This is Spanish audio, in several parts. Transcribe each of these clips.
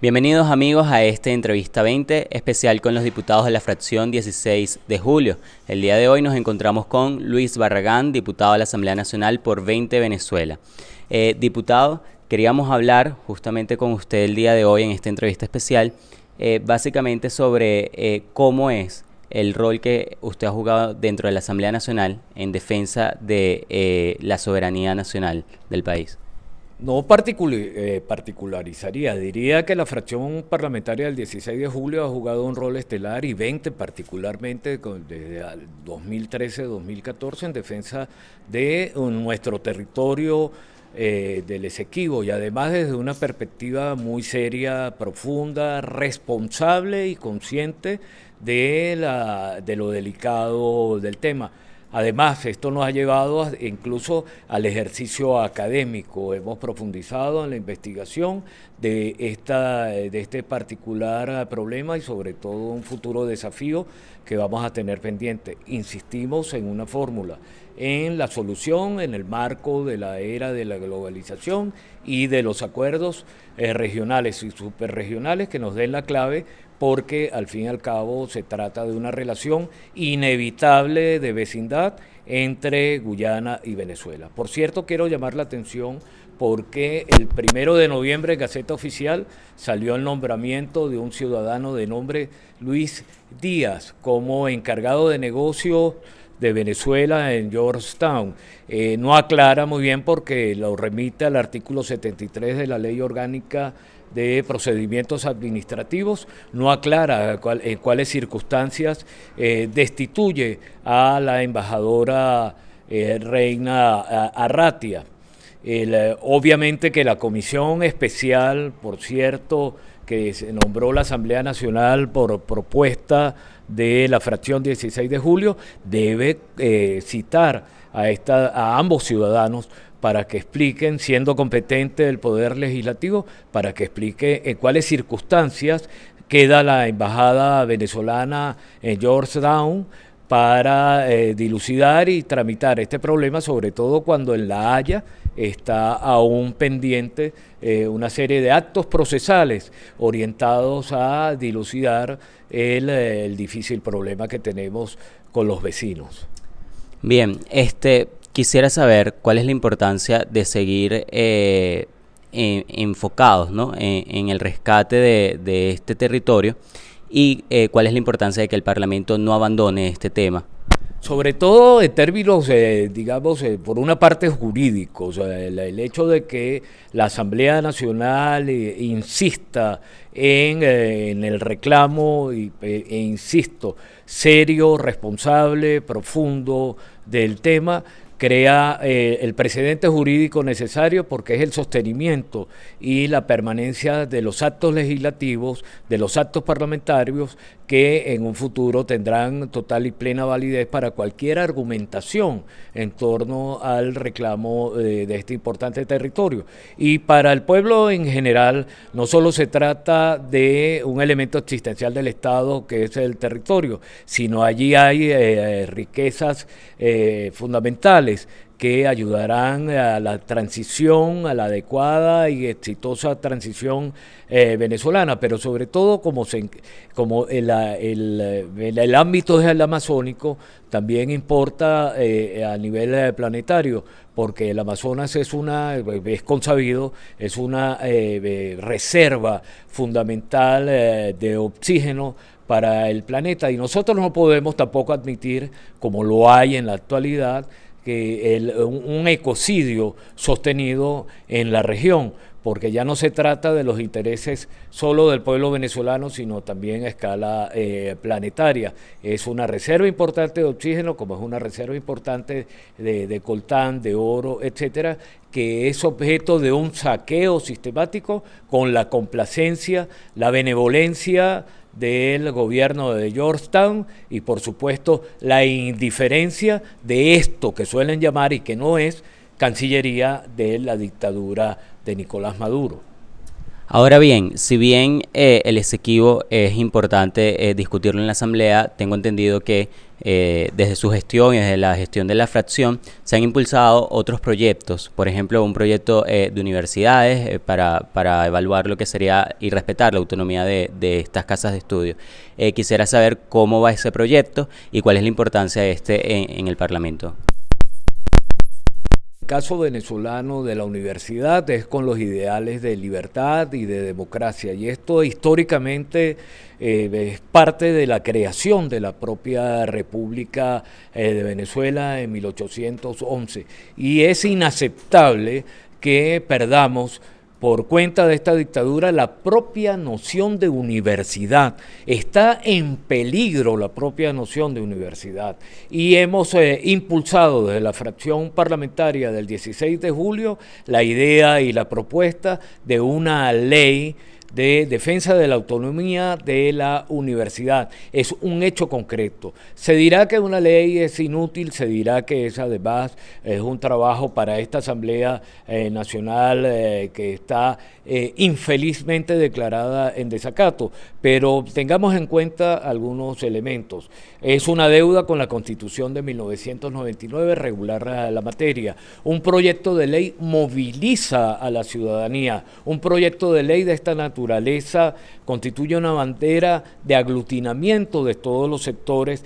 Bienvenidos amigos a esta entrevista 20 especial con los diputados de la fracción 16 de julio. El día de hoy nos encontramos con Luis Barragán, diputado de la Asamblea Nacional por 20 Venezuela. Diputado, queríamos hablar justamente con usted el día de hoy en esta entrevista especial, básicamente sobre cómo es el rol que usted ha jugado dentro de la Asamblea Nacional en defensa de la soberanía nacional del país. No particularizaría, diría que la fracción parlamentaria del 16 de julio ha jugado un rol estelar y 20 particularmente desde el 2013-2014 en defensa de nuestro territorio del Esequibo y además desde una perspectiva muy seria, profunda, responsable y consciente de lo delicado del tema. Además, esto nos ha llevado incluso al ejercicio académico. Hemos profundizado en la investigación de este particular problema y sobre todo un futuro desafío que vamos a tener pendiente. Insistimos en una fórmula, en la solución, en el marco de la era de la globalización y de los acuerdos regionales y superregionales que nos den la clave, porque al fin y al cabo se trata de una relación inevitable de vecindad entre Guyana y Venezuela. Por cierto, quiero llamar la atención porque el 1 de noviembre en Gaceta Oficial salió el nombramiento de un ciudadano de nombre Luis Díaz como encargado de negocios de Venezuela en Georgetown. No aclara muy bien porque lo remite al artículo 73 de la Ley Orgánica de Procedimientos Administrativos, no aclara en cuáles circunstancias destituye a la embajadora Reina Arratia. Obviamente que la comisión especial, por cierto, que se nombró la Asamblea Nacional por propuesta de la fracción 16 de julio, debe citar a ambos ciudadanos para que expliquen, siendo competente el Poder Legislativo, para que explique en cuáles circunstancias queda la embajada venezolana en Georgetown para dilucidar y tramitar este problema, sobre todo cuando en La Haya está aún pendiente una serie de actos procesales orientados a dilucidar el difícil problema que tenemos con los vecinos. Bien, quisiera saber cuál es la importancia de seguir enfocados, ¿no?, en el rescate de este territorio y cuál es la importancia de que el Parlamento no abandone este tema. Sobre todo en términos, digamos, por una parte jurídico, o sea, el hecho de que la Asamblea Nacional insista en el reclamo e insisto, serio, responsable, profundo del tema, crea el precedente jurídico necesario porque es el sostenimiento y la permanencia de los actos legislativos, de los actos parlamentarios que en un futuro tendrán total y plena validez para cualquier argumentación en torno al reclamo de este importante territorio. Y para el pueblo en general no solo se trata de un elemento existencial del Estado que es el territorio, sino allí hay riquezas fundamentales que ayudarán a la transición, a la adecuada y exitosa transición venezolana, pero sobre todo como el ámbito es el amazónico, también importa a nivel planetario, porque el Amazonas es consabido, es una reserva fundamental de oxígeno para el planeta, y nosotros no podemos tampoco admitir, como lo hay en la actualidad, que un ecocidio sostenido en la región, porque ya no se trata de los intereses solo del pueblo venezolano, sino también a escala planetaria. Es una reserva importante de oxígeno, como es una reserva importante de coltán, de oro, etcétera, que es objeto de un saqueo sistemático con la complacencia, la benevolencia del gobierno de Georgetown y por supuesto la indiferencia de esto que suelen llamar y que no es Cancillería de la dictadura de Nicolás Maduro. Ahora bien, si bien el Esequibo es importante discutirlo en la Asamblea, tengo entendido que desde su gestión y desde la gestión de la fracción, se han impulsado otros proyectos, por ejemplo, un proyecto de universidades para evaluar lo que sería y respetar la autonomía de estas casas de estudio. Quisiera saber cómo va ese proyecto y cuál es la importancia de este en el Parlamento. El caso venezolano de la universidad es con los ideales de libertad y de democracia, y esto históricamente es parte de la creación de la propia República de Venezuela en 1811, y es inaceptable que perdamos por cuenta de esta dictadura la propia noción de universidad. Está en peligro la propia noción de universidad. Y hemos impulsado desde la fracción parlamentaria del 16 de julio la idea y la propuesta de una ley de defensa de la autonomía de la universidad. Es un hecho concreto. Se dirá que una ley es inútil, se dirá que es además un trabajo para esta Asamblea Nacional que está infelizmente declarada en desacato, pero tengamos en cuenta algunos elementos. Es una deuda con la Constitución de 1999 regular la materia. Un proyecto de ley moviliza a la ciudadanía. Un proyecto de ley de esta naturaleza constituye una bandera de aglutinamiento de todos los sectores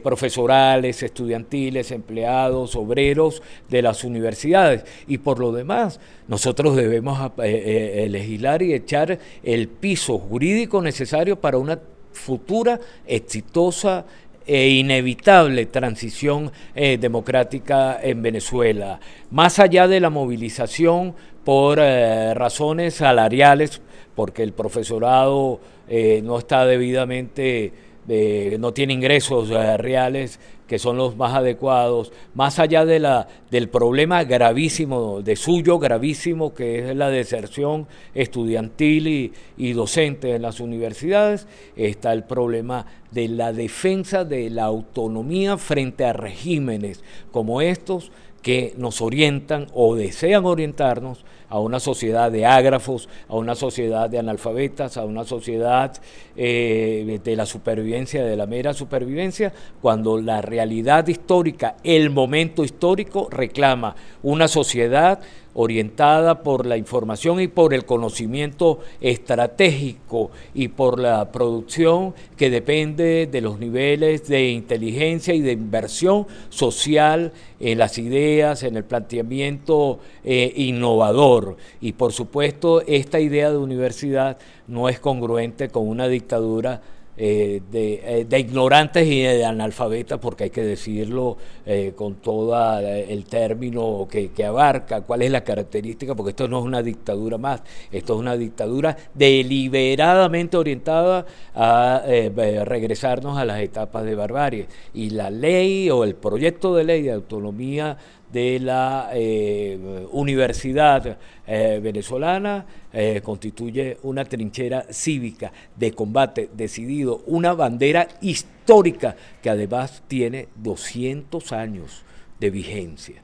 profesorales, estudiantiles, empleados, obreros de las universidades. Y por lo demás, nosotros debemos legislar y echar el piso jurídico necesario para una futura exitosa e inevitable transición democrática en Venezuela. Más allá de la movilización por razones salariales, porque el profesorado no está debidamente, no tiene ingresos reales que son los más adecuados, más allá del problema gravísimo, gravísimo, que es la deserción estudiantil y docente en las universidades, está el problema de la defensa de la autonomía frente a regímenes como estos que nos orientan o desean orientarnos a una sociedad de ágrafos, a una sociedad de analfabetas, a una sociedad de la supervivencia, de la mera supervivencia, cuando la realidad histórica, el momento histórico reclama una sociedad orientada por la información y por el conocimiento estratégico y por la producción que depende de los niveles de inteligencia y de inversión social en las ideas, en el planteamiento innovador. Y por supuesto, esta idea de universidad no es congruente con una dictadura de ignorantes y de analfabetas, porque hay que decirlo con todo el término que abarca, cuál es la característica, porque esto no es una dictadura más, esto es una dictadura deliberadamente orientada a regresarnos a las etapas de barbarie. Y la ley o el proyecto de ley de autonomía de la universidad venezolana constituye una trinchera cívica de combate decidido, una bandera histórica que además tiene 200 años de vigencia.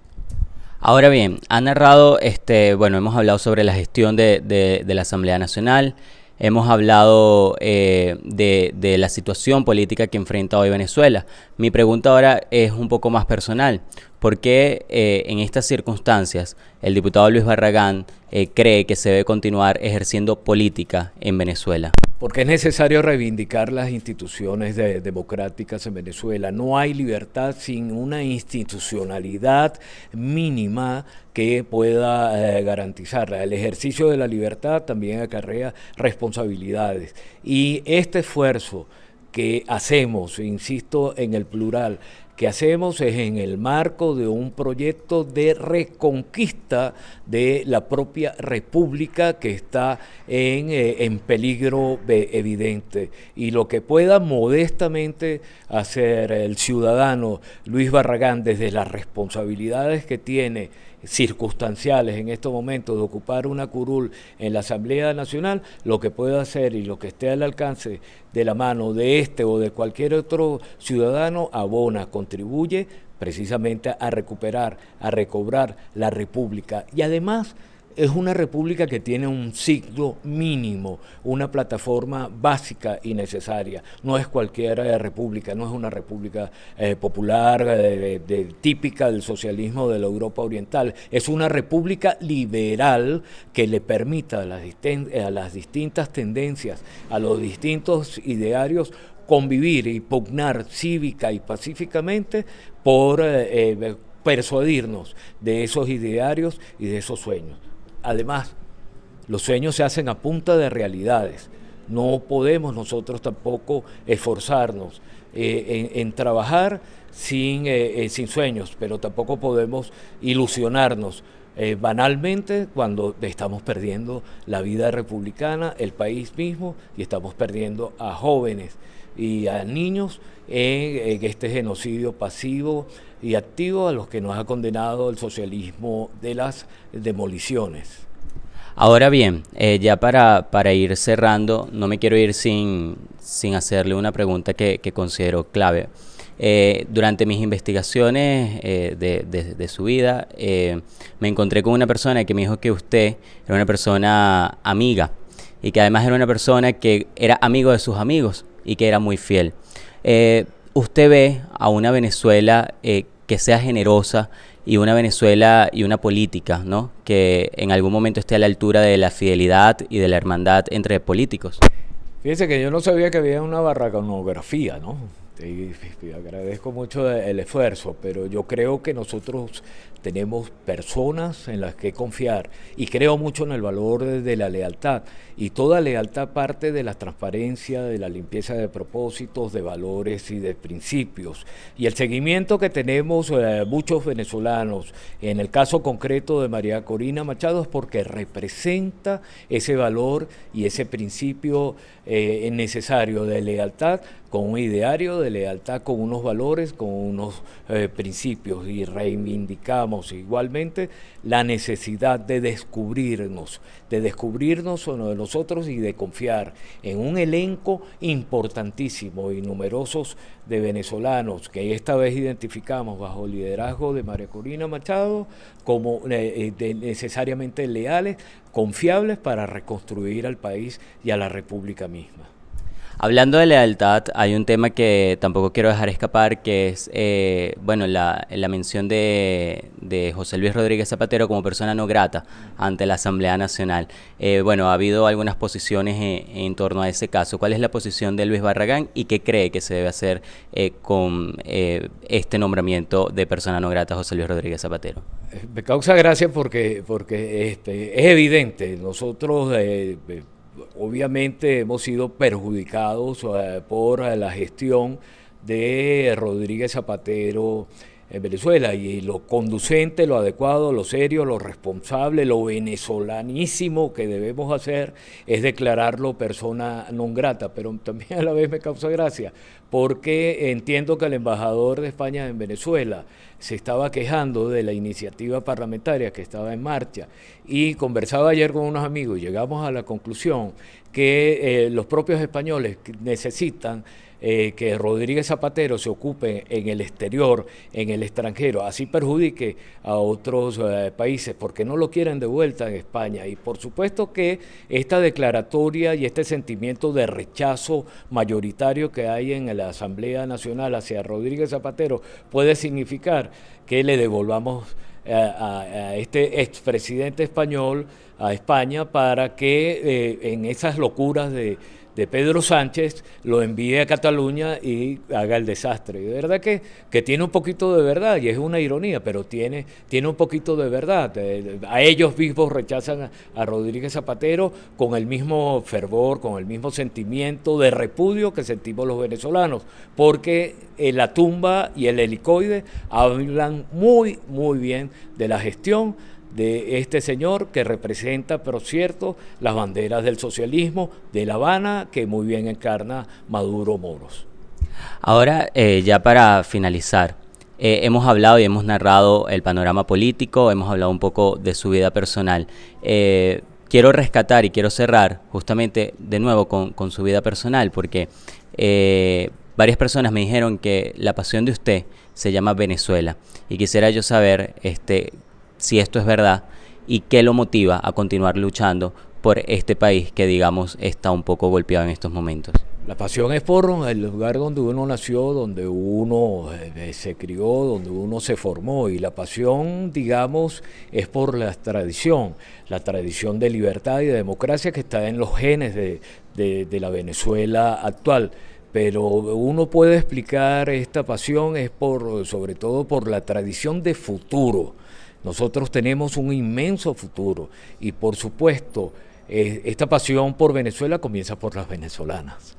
Ahora bien, ha narrado, hemos hablado sobre la gestión de la Asamblea Nacional. Hemos hablado de la situación política que enfrenta hoy Venezuela. Mi pregunta ahora es un poco más personal. ¿Por qué en estas circunstancias el diputado Luis Barragán cree que se debe continuar ejerciendo política en Venezuela? Porque es necesario reivindicar las instituciones democráticas en Venezuela. No hay libertad sin una institucionalidad mínima que pueda garantizarla. El ejercicio de la libertad también acarrea responsabilidades. Y este esfuerzo que hacemos, insisto en el plural, que hacemos es en el marco de un proyecto de reconquista de la propia república que está en peligro evidente. Y lo que pueda modestamente hacer el ciudadano Luis Barragán desde las responsabilidades que tiene circunstanciales en estos momentos de ocupar una curul en la Asamblea Nacional, lo que pueda hacer y lo que esté al alcance de la mano de este o de cualquier otro ciudadano abona, contribuye precisamente a recuperar, a recobrar la República. Y además es una república que tiene un ciclo mínimo, una plataforma básica y necesaria. No es cualquier república, no es una república popular típica del socialismo de la Europa Oriental. Es una república liberal que le permita a las distintas tendencias, a los distintos idearios, convivir y pugnar cívica y pacíficamente por persuadirnos de esos idearios y de esos sueños. Además, los sueños se hacen a punta de realidades. No podemos nosotros tampoco esforzarnos en trabajar sin sueños, pero tampoco podemos ilusionarnos banalmente cuando estamos perdiendo la vida republicana, el país mismo, y estamos perdiendo a jóvenes y a niños en este genocidio pasivo y activo a los que nos ha condenado el socialismo de las demoliciones. Ahora bien, ya para ir cerrando, no me quiero ir sin hacerle una pregunta que considero clave. Durante mis investigaciones de su vida, me encontré con una persona que me dijo que usted era una persona amiga y que además era una persona que era amigo de sus amigos y que era muy fiel. ¿Usted ve a una Venezuela que sea generosa y una Venezuela y una política, ¿no?, que en algún momento esté a la altura de la fidelidad y de la hermandad entre políticos? Fíjense que yo no sabía que había una barraconografía, ¿no? Y agradezco mucho el esfuerzo, pero yo creo que nosotros tenemos personas en las que confiar y creo mucho en el valor de la lealtad, y toda lealtad parte de la transparencia, de la limpieza de propósitos, de valores y de principios, y el seguimiento que tenemos muchos venezolanos en el caso concreto de María Corina Machado es porque representa ese valor y ese principio necesario de lealtad, con un ideario de lealtad, con unos valores, con unos principios, y reivindicamos igualmente la necesidad de descubrirnos uno de nosotros y de confiar en un elenco importantísimo y numerosos de venezolanos que esta vez identificamos bajo el liderazgo de María Corina Machado como necesariamente leales, confiables para reconstruir al país y a la república misma. Hablando de lealtad, hay un tema que tampoco quiero dejar escapar, que es la mención de José Luis Rodríguez Zapatero como persona no grata ante la Asamblea Nacional. Ha habido algunas posiciones en torno a ese caso. ¿Cuál es la posición de Luis Barragán y qué cree que se debe hacer con este nombramiento de persona no grata a José Luis Rodríguez Zapatero? Me causa gracia porque es evidente. Nosotros obviamente hemos sido perjudicados por la gestión de Rodríguez Zapatero en Venezuela, y lo conducente, lo adecuado, lo serio, lo responsable, lo venezolanísimo que debemos hacer es declararlo persona non grata, pero también a la vez me causa gracia porque entiendo que el embajador de España en Venezuela se estaba quejando de la iniciativa parlamentaria que estaba en marcha, y conversaba ayer con unos amigos y llegamos a la conclusión que los propios españoles necesitan que Rodríguez Zapatero se ocupe en el exterior, en el extranjero, así perjudique a otros países, porque no lo quieren de vuelta en España. Y por supuesto que esta declaratoria y este sentimiento de rechazo mayoritario que hay en la Asamblea Nacional hacia Rodríguez Zapatero puede significar que le devolvamos a este expresidente español a España para que en esas locuras de Pedro Sánchez lo envíe a Cataluña y haga el desastre. Y de verdad que tiene un poquito de verdad, y es una ironía, pero tiene un poquito de verdad. A ellos mismos rechazan a Rodríguez Zapatero con el mismo fervor, con el mismo sentimiento de repudio que sentimos los venezolanos, porque la tumba y el helicoide hablan muy, muy bien de la gestión de este señor que representa, por cierto, las banderas del socialismo de La Habana, que muy bien encarna Maduro Moros. Ahora, ya para finalizar, hemos hablado y hemos narrado el panorama político, hemos hablado un poco de su vida personal. Quiero rescatar y quiero cerrar justamente de nuevo con su vida personal, porque varias personas me dijeron que la pasión de usted se llama Venezuela, y quisiera yo saber si esto es verdad y qué lo motiva a continuar luchando por este país que, digamos, está un poco golpeado en estos momentos. La pasión es por el lugar donde uno nació, donde uno se crió, donde uno se formó, y la pasión, digamos, es por la tradición de libertad y de democracia que está en los genes de la Venezuela actual. Pero uno puede explicar esta pasión es sobre todo por la tradición de futuro. Nosotros tenemos un inmenso futuro y, por supuesto, esta pasión por Venezuela comienza por las venezolanas.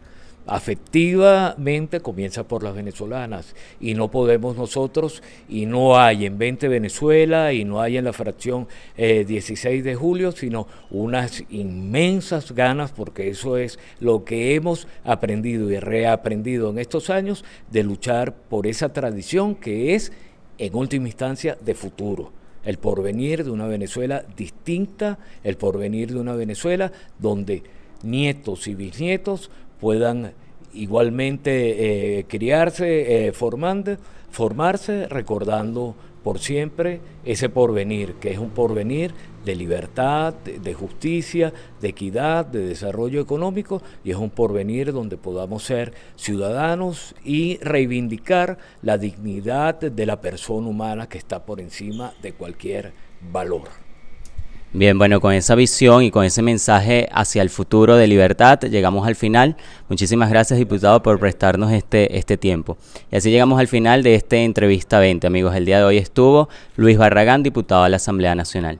Afectivamente comienza por las venezolanas, y no podemos nosotros, y no hay en 20 Venezuela, y no hay en la fracción 16 de julio, sino unas inmensas ganas, porque eso es lo que hemos aprendido y reaprendido en estos años, de luchar por esa tradición que es, en última instancia, de futuro. El porvenir de una Venezuela distinta, el porvenir de una Venezuela donde nietos y bisnietos puedan igualmente criarse, formarse, recordando por siempre ese porvenir, que es un porvenir de libertad, de justicia, de equidad, de desarrollo económico, y es un porvenir donde podamos ser ciudadanos y reivindicar la dignidad de la persona humana que está por encima de cualquier valor. Bien, bueno, con esa visión y con ese mensaje hacia el futuro de libertad, llegamos al final. Muchísimas gracias, diputado, por prestarnos este tiempo. Y así llegamos al final de esta entrevista 20, amigos. El día de hoy estuvo Luis Barragán, diputado a la Asamblea Nacional.